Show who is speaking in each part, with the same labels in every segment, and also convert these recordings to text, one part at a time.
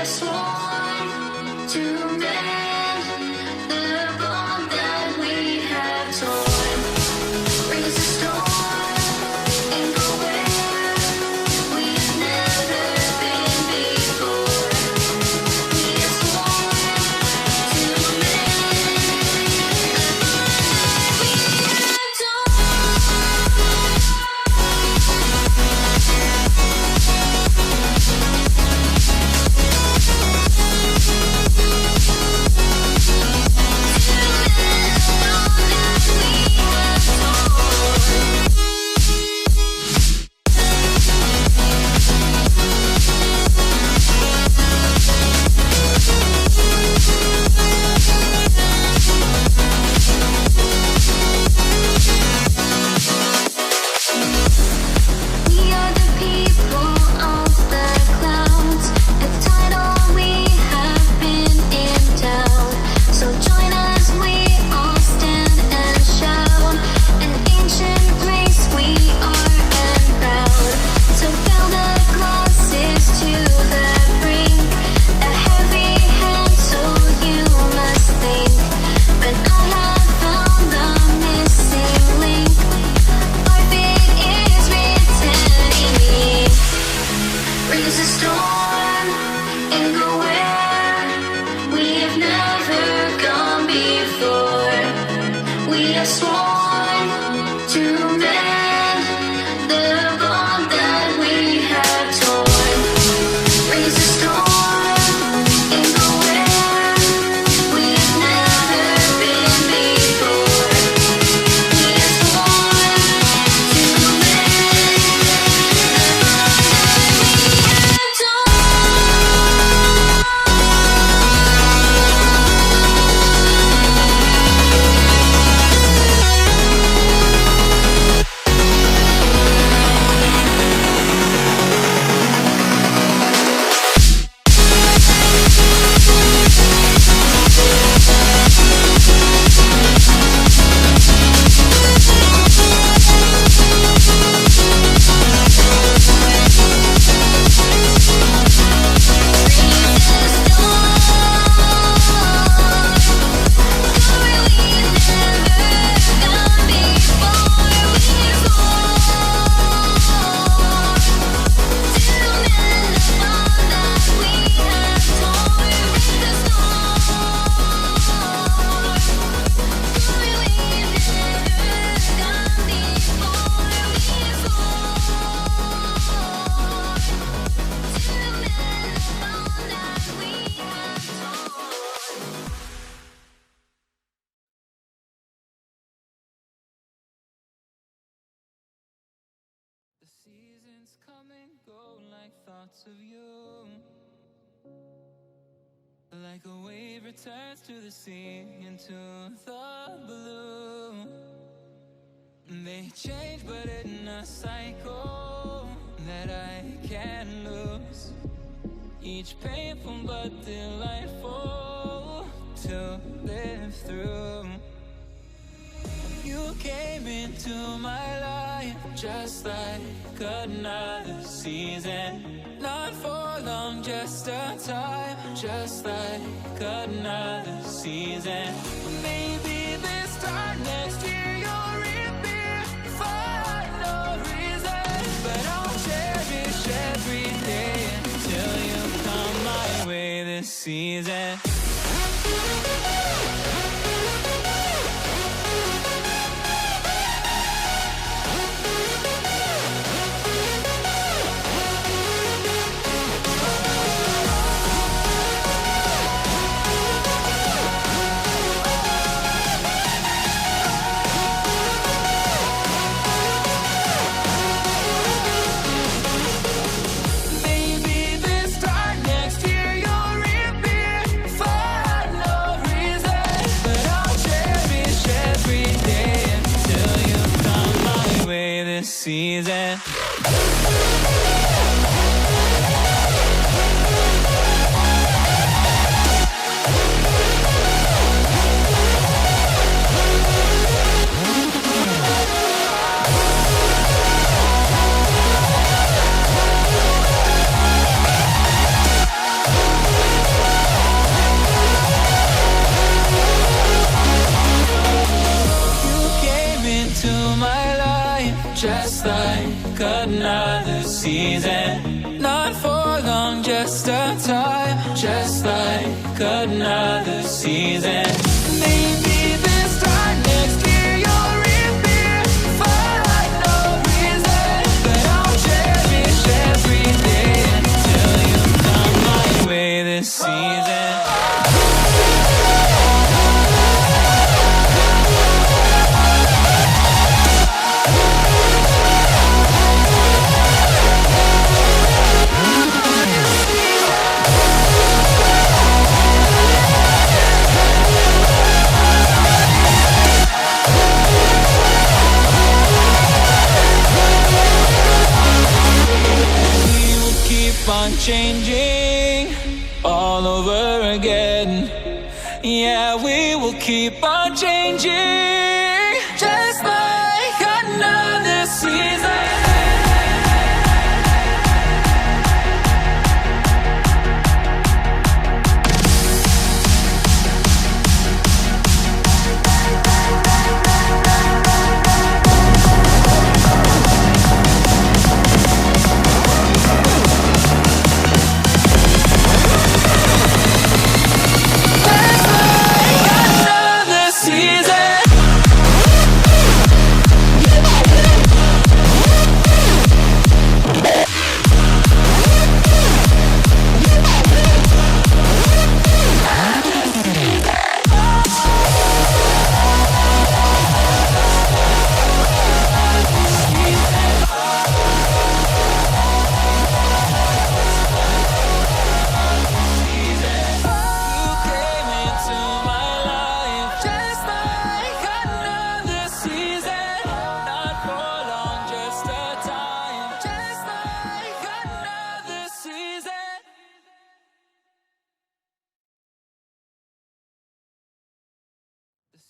Speaker 1: have sworn to mend the bond that we have torn. Brings the storm and go where we've never been before. We have sworn to mend the bond that we have We are the people of the clouds, a title we have been endowed. So join us, we all stand and shout. An ancient race we are and proud. So fill the glasses to the brink. A heavy hand, so you must think. But I have found the missing link. Our fate is written in me. Brings a storm and go where we've never gone before. We have sworn to mend the bond that we have torn. Brings a storm and go where we've never been before. We have sworn to mend the bond that we have
Speaker 2: The seasons come and go like thoughts of you. Like a wave returns to the sea, into the blue. They change but in a cycle that I can't lose. Each painful but delightful to live through. You came into my life just like another season. Not for long, just a time, just like another season. Maybe this time next year you'll reappear for no reason. But I'll cherish every day until you come my way this season. Maybe this time next year you'll reappear for no reason. But I'll cherish every day until you come my way this season. time, just like another season. Maybe this time next year you'll reappear for no reason, but I'll cherish every day until you come my way this season. On changing all over again. Yeah, we will keep on changing, just like another season.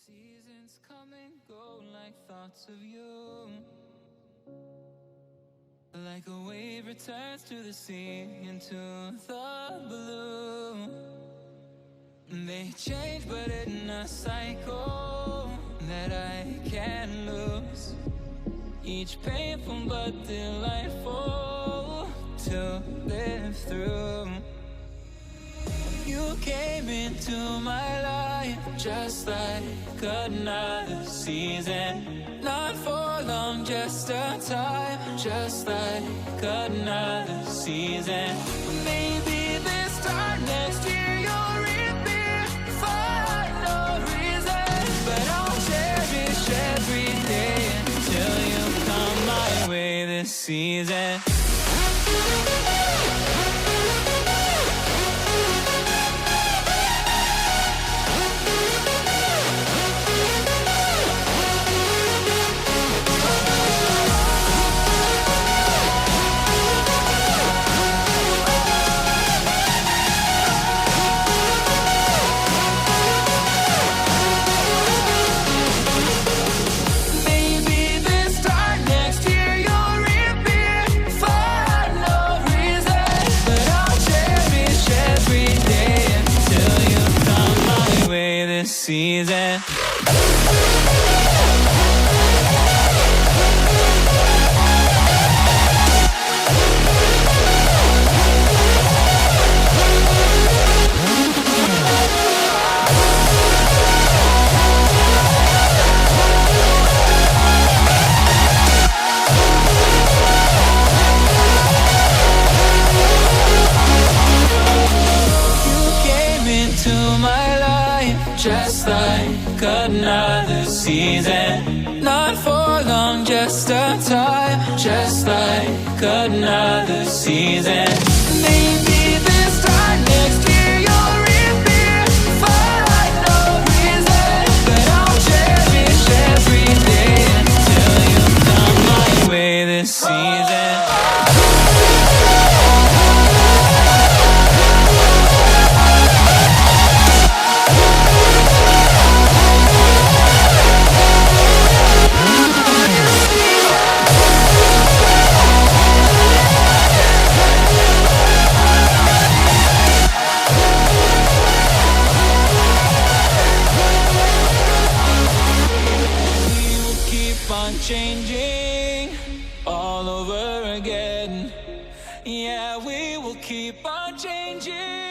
Speaker 2: Seasons come and go like thoughts of you, like a wave returns to the sea into the blue. They change but in a cycle that I can't lose, each painful but delightful to live through. You came into my life just like another season, not for long, just a time, just like another season. Maybe this time next year you'll reappear for no reason, but I'll cherish every day until you come my way this season. Season. Just like another season, not for long, just a time, just like another season. Maybe this time next year you'll reappear for no reason, but I'll cherish every day until you come my way this season. Changing all over again. Yeah, we will keep on changing.